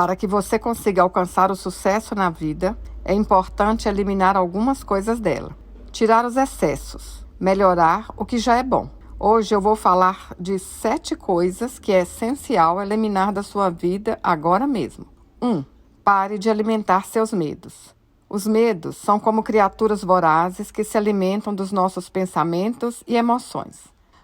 Para que você consiga alcançar o sucesso na vida, é importante eliminar algumas coisas dela. Tirar os excessos, melhorar o que já é bom. Hoje eu vou falar de 7 coisas que é essencial eliminar da sua vida agora mesmo. 1. Pare de alimentar seus medos. Os medos são como criaturas vorazes que se alimentam dos nossos pensamentos e emoções.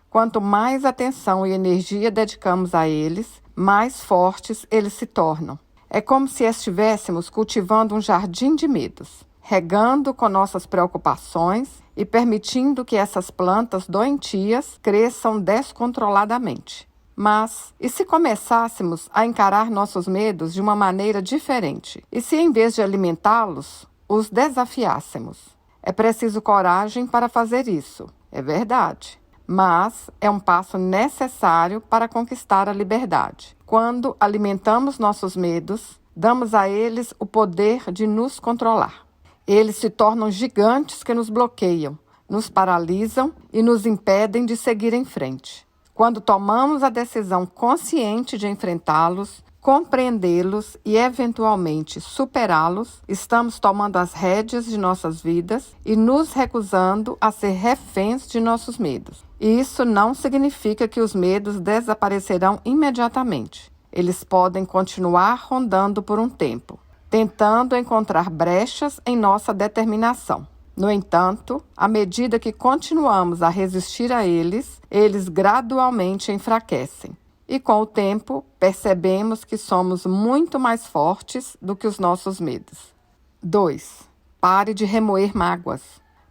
Quanto mais atenção e energia dedicamos a eles, mais fortes eles se tornam. É como se estivéssemos cultivando um jardim de medos, regando com nossas preocupações e permitindo que essas plantas doentias cresçam descontroladamente. Mas, e se começássemos a encarar nossos medos de uma maneira diferente? E se, em vez de alimentá-los, os desafiássemos? É preciso coragem para fazer isso, é verdade. Mas é um passo necessário para conquistar a liberdade. Quando alimentamos nossos medos, damos a eles o poder de nos controlar. Eles se tornam gigantes que nos bloqueiam, nos paralisam e nos impedem de seguir em frente. Quando tomamos a decisão consciente de enfrentá-los, compreendê-los e, eventualmente, superá-los, estamos tomando as rédeas de nossas vidas e nos recusando a ser reféns de nossos medos. Isso não significa que os medos desaparecerão imediatamente. Eles podem continuar rondando por um tempo, tentando encontrar brechas em nossa determinação. No entanto, à medida que continuamos a resistir a eles, eles gradualmente enfraquecem. E com o tempo, percebemos que somos muito mais fortes do que os nossos medos. 2. Pare de remoer mágoas.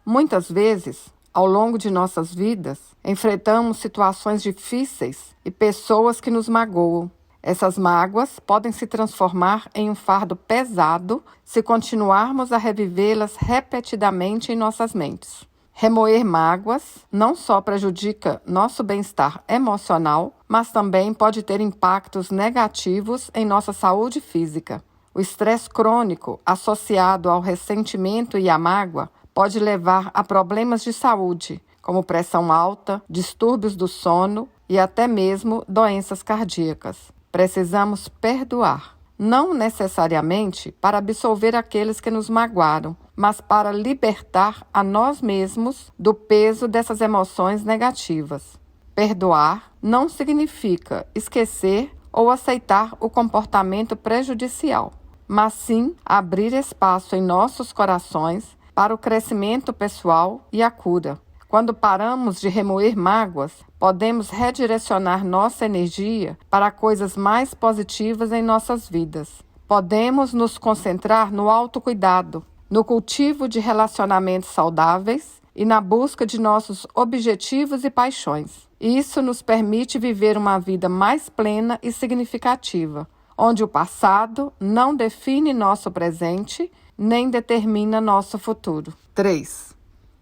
Muitas vezes, ao longo de nossas vidas, enfrentamos situações difíceis e pessoas que nos magoam. Essas mágoas podem se transformar em um fardo pesado se continuarmos a revivê-las repetidamente em nossas mentes. Remoer mágoas não só prejudica nosso bem-estar emocional, mas também pode ter impactos negativos em nossa saúde física. O estresse crônico associado ao ressentimento e à mágoa pode levar a problemas de saúde, como pressão alta, distúrbios do sono e até mesmo doenças cardíacas. Precisamos perdoar, não necessariamente para absolver aqueles que nos magoaram, mas para libertar a nós mesmos do peso dessas emoções negativas. Perdoar não significa esquecer ou aceitar o comportamento prejudicial, mas sim abrir espaço em nossos corações para o crescimento pessoal e a cura. Quando paramos de remoer mágoas, podemos redirecionar nossa energia para coisas mais positivas em nossas vidas. Podemos nos concentrar no autocuidado, no cultivo de relacionamentos saudáveis e na busca de nossos objetivos e paixões. Isso nos permite viver uma vida mais plena e significativa, onde o passado não define nosso presente nem determina nosso futuro. 3.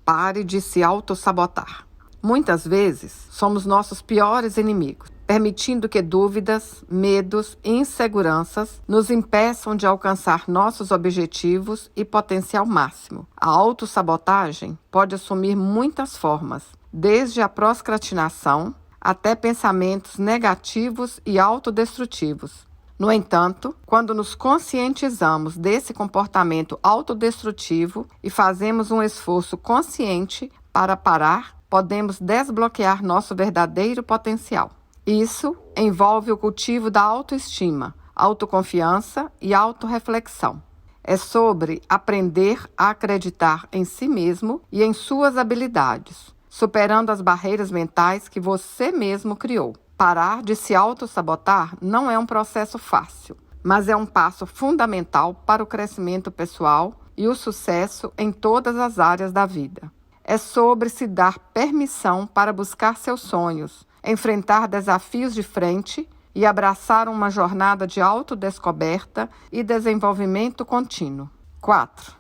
Pare de se autossabotar. Muitas vezes, somos nossos piores inimigos, permitindo que dúvidas, medos e inseguranças nos impeçam de alcançar nossos objetivos e potencial máximo. A autossabotagem pode assumir muitas formas, desde a procrastinação até pensamentos negativos e autodestrutivos. No entanto, quando nos conscientizamos desse comportamento autodestrutivo e fazemos um esforço consciente para parar, podemos desbloquear nosso verdadeiro potencial. Isso envolve o cultivo da autoestima, autoconfiança e autorreflexão. É sobre aprender a acreditar em si mesmo e em suas habilidades, superando as barreiras mentais que você mesmo criou. Parar de se autossabotar não é um processo fácil, mas é um passo fundamental para o crescimento pessoal e o sucesso em todas as áreas da vida. É sobre se dar permissão para buscar seus sonhos, enfrentar desafios de frente e abraçar uma jornada de autodescoberta e desenvolvimento contínuo. 4.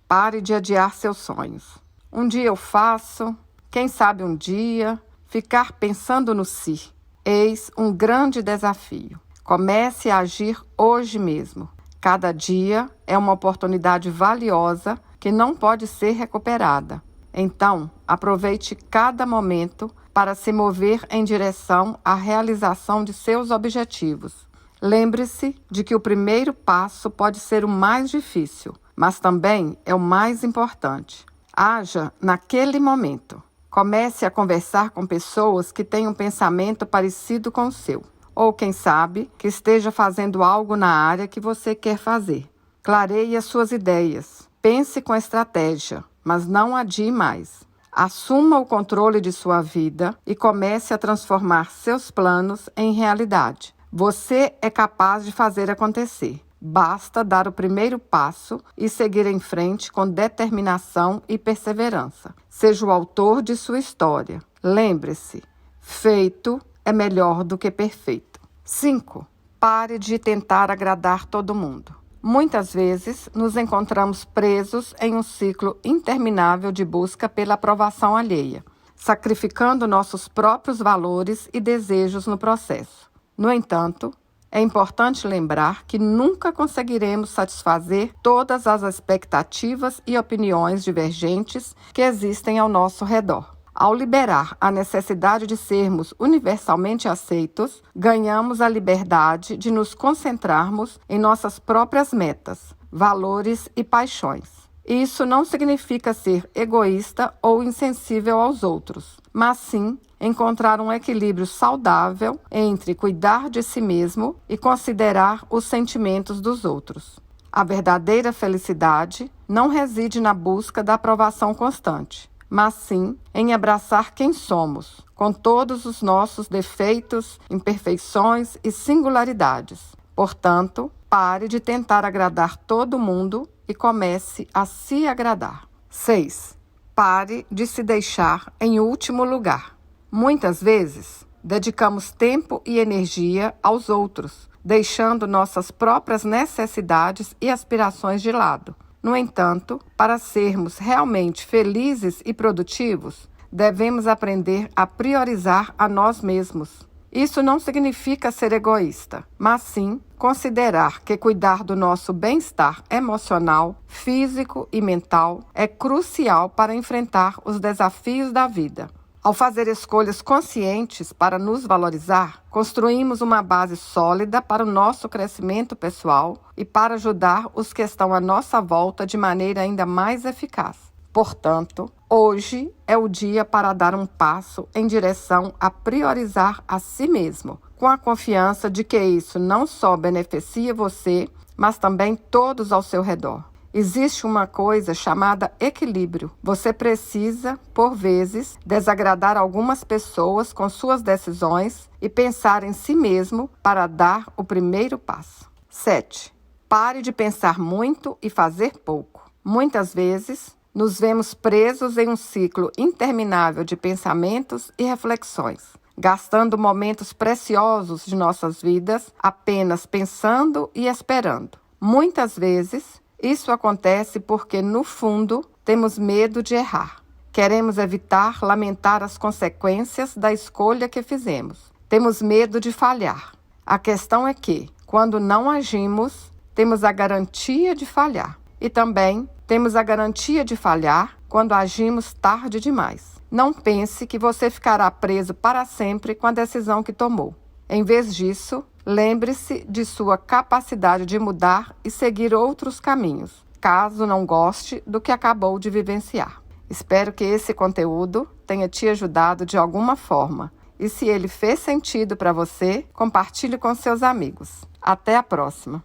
Pare de adiar seus sonhos. Um dia eu faço, quem sabe um dia, ficar pensando no si. Eis um grande desafio. Comece a agir hoje mesmo. Cada dia é uma oportunidade valiosa que não pode ser recuperada. Então, aproveite cada momento para se mover em direção à realização de seus objetivos. Lembre-se de que o primeiro passo pode ser o mais difícil, mas também é o mais importante. Haja naquele momento. Comece a conversar com pessoas que têm um pensamento parecido com o seu, ou quem sabe, que esteja fazendo algo na área que você quer fazer. Clareie as suas ideias. Pense com estratégia, mas não adie mais. Assuma o controle de sua vida e comece a transformar seus planos em realidade. Você é capaz de fazer acontecer. Basta dar o primeiro passo e seguir em frente com determinação e perseverança. Seja o autor de sua história. Lembre-se, feito é melhor do que perfeito. 5. Pare de tentar agradar todo mundo. Muitas vezes nos encontramos presos em um ciclo interminável de busca pela aprovação alheia, sacrificando nossos próprios valores e desejos no processo. No entanto, é importante lembrar que nunca conseguiremos satisfazer todas as expectativas e opiniões divergentes que existem ao nosso redor. Ao liberar a necessidade de sermos universalmente aceitos, ganhamos a liberdade de nos concentrarmos em nossas próprias metas, valores e paixões. Isso não significa ser egoísta ou insensível aos outros, mas sim encontrar um equilíbrio saudável entre cuidar de si mesmo e considerar os sentimentos dos outros. A verdadeira felicidade não reside na busca da aprovação constante, mas sim em abraçar quem somos, com todos os nossos defeitos, imperfeições e singularidades. Portanto, pare de tentar agradar todo mundo e comece a se agradar. 6. Pare de se deixar em último lugar. Muitas vezes, dedicamos tempo e energia aos outros, deixando nossas próprias necessidades e aspirações de lado. No entanto, para sermos realmente felizes e produtivos, devemos aprender a priorizar a nós mesmos. Isso não significa ser egoísta, mas sim considerar que cuidar do nosso bem-estar emocional, físico e mental é crucial para enfrentar os desafios da vida. Ao fazer escolhas conscientes para nos valorizar, construímos uma base sólida para o nosso crescimento pessoal e para ajudar os que estão à nossa volta de maneira ainda mais eficaz. Portanto, hoje é o dia para dar um passo em direção a priorizar a si mesmo, com a confiança de que isso não só beneficia você, mas também todos ao seu redor. Existe uma coisa chamada equilíbrio. Você precisa, por vezes, desagradar algumas pessoas com suas decisões e pensar em si mesmo para dar o primeiro passo. 7. Pare de pensar muito e fazer pouco. Muitas vezes, nos vemos presos em um ciclo interminável de pensamentos e reflexões, gastando momentos preciosos de nossas vidas apenas pensando e esperando. Muitas vezes, isso acontece porque, no fundo, temos medo de errar. Queremos evitar lamentar as consequências da escolha que fizemos. Temos medo de falhar. A questão é que, quando não agimos, temos a garantia de falhar. E também temos a garantia de falhar quando agimos tarde demais. Não pense que você ficará preso para sempre com a decisão que tomou. Em vez disso, lembre-se de sua capacidade de mudar e seguir outros caminhos, caso não goste do que acabou de vivenciar. Espero que esse conteúdo tenha te ajudado de alguma forma. E se ele fez sentido para você, compartilhe com seus amigos. Até a próxima!